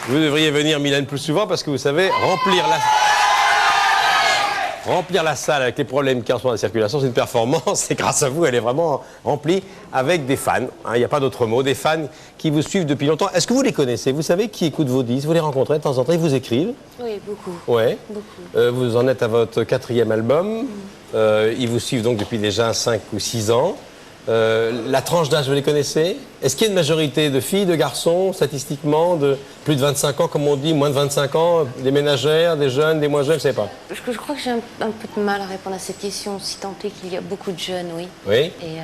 Vous devriez venir, Mylène, plus souvent parce que vous savez, remplir la salle avec les problèmes qu'il y a en ce moment de circulation, c'est une performance et grâce à vous, elle est vraiment remplie avec des fans. Il n'y a pas d'autre mot, des fans qui vous suivent depuis longtemps. Est-ce que vous les connaissez? Vous savez qui écoute vos disques? Vous les rencontrez de temps en temps? Ils vous écrivent? Oui, beaucoup. Ouais. Beaucoup. Vous en êtes à votre 4e album. Ils vous suivent donc depuis déjà 5 ou 6 ans. La tranche d'âge, vous les connaissez? Est-ce qu'il y a une majorité de filles, de garçons, statistiquement, de plus de 25 ans, comme on dit, moins de 25 ans, des ménagères, des jeunes, des moins jeunes, je ne sais pas. Je crois que j'ai un peu de mal à répondre à cette question, si tant est qu'il y a beaucoup de jeunes, oui. Oui? Et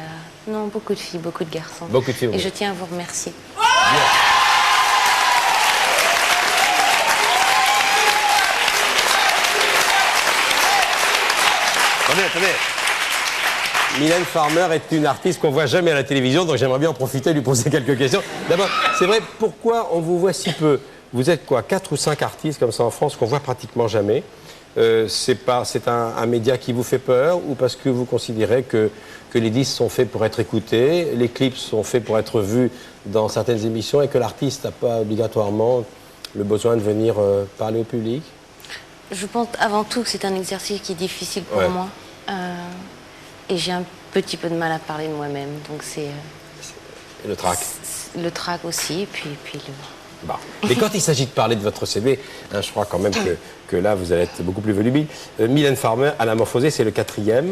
non, beaucoup de filles, beaucoup de garçons. Beaucoup de filles, oui. Et je tiens à vous remercier. Bien. Attendez. Mylène Farmer est une artiste qu'on voit jamais à la télévision, donc j'aimerais bien en profiter et lui poser quelques questions. D'abord, c'est vrai, pourquoi on vous voit si peu? Vous êtes quoi, 4 ou 5 artistes comme ça en France qu'on voit pratiquement jamais? C'est un média qui vous fait peur ou parce que vous considérez que les disques sont faits pour être écoutés, les clips sont faits pour être vus dans certaines émissions et que l'artiste n'a pas obligatoirement le besoin de venir parler au public? Je pense avant tout que c'est un exercice qui est difficile pour moi. Et j'ai un petit peu de mal à parler de moi-même, donc c'est... Le trac. Le trac aussi, et puis le... Bon. Mais quand il s'agit de parler de votre CD, hein, je crois quand même que là, vous allez être beaucoup plus volubile. Mylène Farmer, Anamorphosé, c'est le 4e.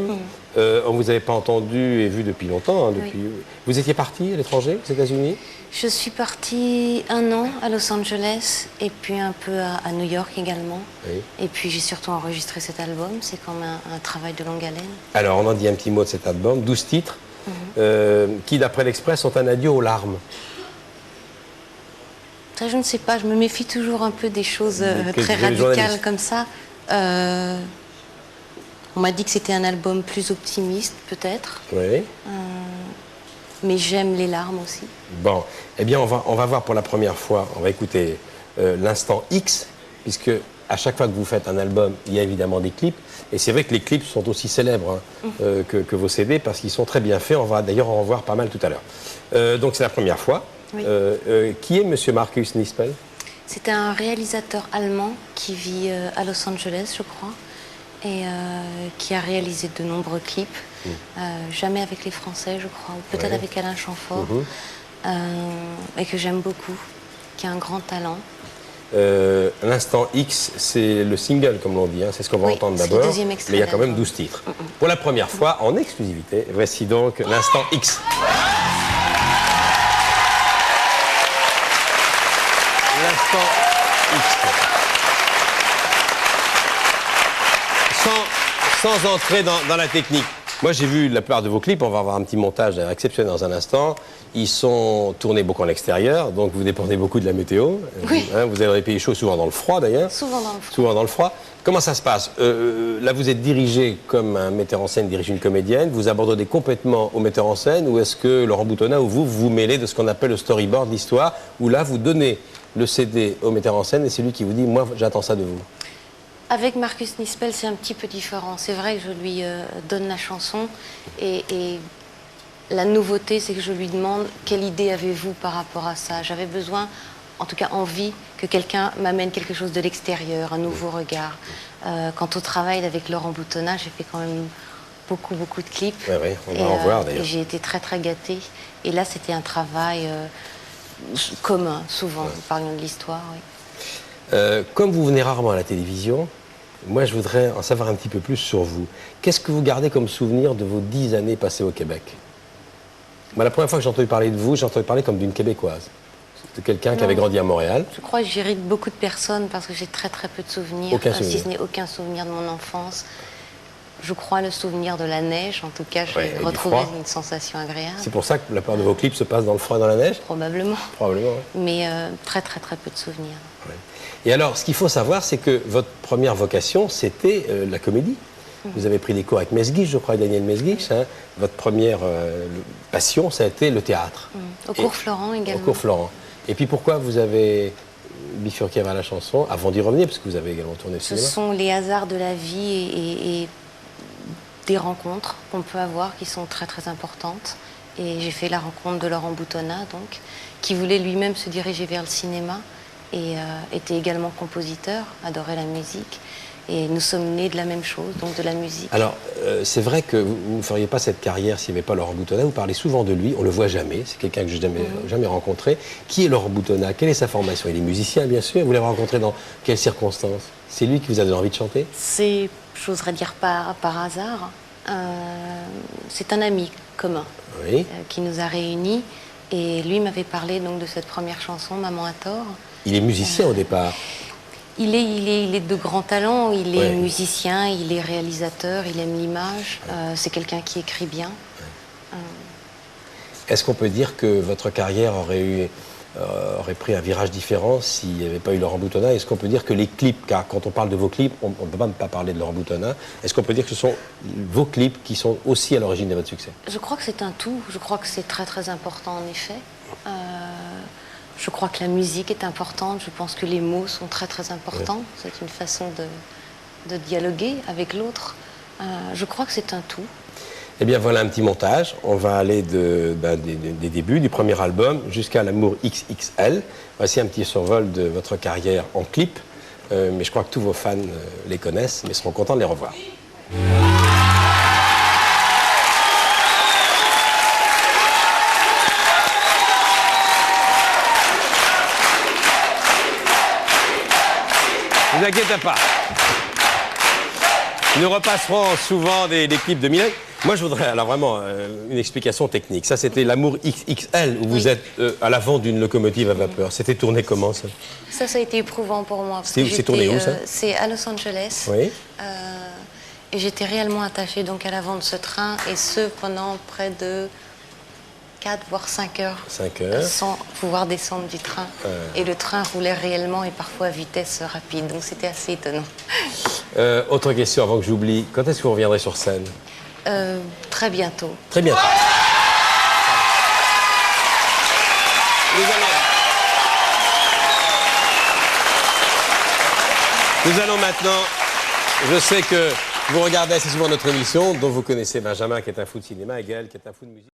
On ne vous avait pas entendu et vu depuis longtemps. Hein, depuis... Oui. Vous étiez parti à l'étranger, aux États-Unis? Je suis partie 1 an à Los Angeles et puis un peu à New York également. Oui. Et puis j'ai surtout enregistré cet album. C'est comme un travail de longue haleine. Alors, on en dit un petit mot de cet album. 12 titres qui, d'après l'Express, sont un adieu aux larmes. Ça, je ne sais pas. Je me méfie toujours un peu des choses très radicales comme ça. On m'a dit que c'était un album plus optimiste, peut-être. Oui. Mais j'aime les larmes aussi. Bon, eh bien, on va voir pour la première fois, on va écouter l'instant X, puisque à chaque fois que vous faites un album, il y a évidemment des clips. Et c'est vrai que les clips sont aussi célèbres que vos CD, parce qu'ils sont très bien faits. On va d'ailleurs en revoir pas mal tout à l'heure. Donc c'est la première fois. Oui. Qui est Monsieur Markus Nispel? C'est un réalisateur allemand qui vit à Los Angeles, je crois, et qui a réalisé de nombreux clips. Jamais avec les Français, je crois, ou peut-être avec Alain Chamfort, et que j'aime beaucoup, qui a un grand talent. L'instant X, c'est le single, comme l'on dit, hein, c'est ce qu'on va entendre d'abord, mais il y a quand même 12 titres. Pour la première fois, en exclusivité, voici donc l'instant X. L'instant X. Sans entrer dans la technique. Moi, j'ai vu la plupart de vos clips, on va avoir un petit montage exceptionnel dans un instant. Ils sont tournés beaucoup en extérieur, donc vous dépendez beaucoup de la météo. Oui. Hein, vous avez dans les pays chauds, souvent dans le froid d'ailleurs. Souvent dans le froid. Souvent dans le froid. Comment ça se passe? Là, vous êtes dirigé comme un metteur en scène dirige une comédienne. Vous abandonnez complètement au metteur en scène, ou est-ce que Laurent Boutonnat ou vous mêlez de ce qu'on appelle le storyboard, l'histoire, où là, vous donnez le CD au metteur en scène et c'est lui qui vous dit « moi, j'attends ça de vous ». Avec Markus Nispel, c'est un petit peu différent. C'est vrai que je lui donne la chanson et la nouveauté, c'est que je lui demande quelle idée avez-vous par rapport à ça. J'avais besoin, en tout cas envie, que quelqu'un m'amène quelque chose de l'extérieur, un nouveau regard. Quant au travail avec Laurent Boutonnat, j'ai fait quand même beaucoup de clips. Oui, oui, on va en voir d'ailleurs. Et j'ai été très gâtée. Et là, c'était un travail commun, souvent, nous parlions de l'histoire, oui. Comme vous venez rarement à la télévision, moi je voudrais en savoir un petit peu plus sur vous. Qu'est-ce que vous gardez comme souvenir de vos 10 années passées au Québec? Moi, la première fois que j'ai entendu parler de vous, j'ai entendu parler comme d'une Québécoise. De quelqu'un qui avait grandi à Montréal. Je crois que j'irrite beaucoup de personnes parce que j'ai très peu de souvenirs. Aucun souvenir. Si ce n'est aucun souvenir de mon enfance. Je crois le souvenir de la neige, en tout cas, j'ai retrouvé une sensation agréable. C'est pour ça que la plupart de vos clips se passent dans le froid et dans la neige? Probablement. Probablement, oui. Mais très peu de souvenirs. Ouais. Et alors, ce qu'il faut savoir, c'est que votre première vocation, c'était la comédie. Vous avez pris des cours avec Mesguich, je crois, Daniel Mesguich. Hein. Votre première passion, ça a été le théâtre. Au cours Florent également. Au cours Florent. Et puis pourquoi vous avez bifurqué vers la chanson, avant d'y revenir, parce que vous avez également tourné le cinéma? Ce sont les hasards de la vie et des rencontres qu'on peut avoir qui sont très importantes. Et j'ai fait la rencontre de Laurent Boutonnat, donc, qui voulait lui-même se diriger vers le cinéma. et était également compositeur, adorait la musique. Et nous sommes nés de la même chose, donc de la musique. Alors, c'est vrai que vous ne feriez pas cette carrière s'il n'y avait pas Laurent Boutonnat. Vous parlez souvent de lui, on ne le voit jamais. C'est quelqu'un que je n'ai jamais rencontré. Qui est Laurent Boutonnat? Quelle est sa formation? Il est musicien, bien sûr. Vous l'avez rencontré dans quelles circonstances? C'est lui qui vous a donné envie de chanter? C'est, j'oserais dire, par hasard. C'est un ami commun Oui. Qui nous a réunis. Et lui m'avait parlé donc de cette première chanson, Maman a tort. Il est musicien au départ. Il est de grand talent, il est Ouais. musicien, il est réalisateur, il aime l'image. C'est quelqu'un qui écrit bien. Est-ce qu'on peut dire que votre carrière aurait pris un virage différent s'il n'y avait pas eu Laurent Boutonnat? Est-ce qu'on peut dire que les clips, car quand on parle de vos clips, on ne peut pas parler de Laurent Boutonnat, est-ce qu'on peut dire que ce sont vos clips qui sont aussi à l'origine de votre succès? Je crois que c'est un tout. Je crois que c'est très très important en effet. Je crois que la musique est importante. Je pense que les mots sont très très importants. Oui. C'est une façon de dialoguer avec l'autre. Je crois que c'est un tout. Eh bien voilà un petit montage. On va aller des débuts du premier album jusqu'à L'amour XXL. Voici un petit survol de votre carrière en clip. Mais je crois que tous vos fans les connaissent, mais seront contents de les revoir. Ne vous inquiétez pas. Nous repasserons souvent des clips de Mylène. Moi, je voudrais alors vraiment une explication technique. Ça, c'était L'amour XXL, où vous êtes à l'avant d'une locomotive à vapeur. C'était tourné comment, ça? Ça a été éprouvant pour moi. C'est tourné où, ça? C'est à Los Angeles. Oui. Et j'étais réellement attachée donc à l'avant de ce train, et ce, pendant près de 4 voire 5 heures. 5 heures. Sans pouvoir descendre du train. Et le train roulait réellement et parfois à vitesse rapide. Donc c'était assez étonnant. Autre question avant que j'oublie. Quand est-ce que vous reviendrez sur scène? Très bientôt. Très bientôt. Nous allons maintenant... Je sais que vous regardez assez souvent notre émission, dont vous connaissez Benjamin qui est un fou de cinéma et Gaël qui est un fou de musique.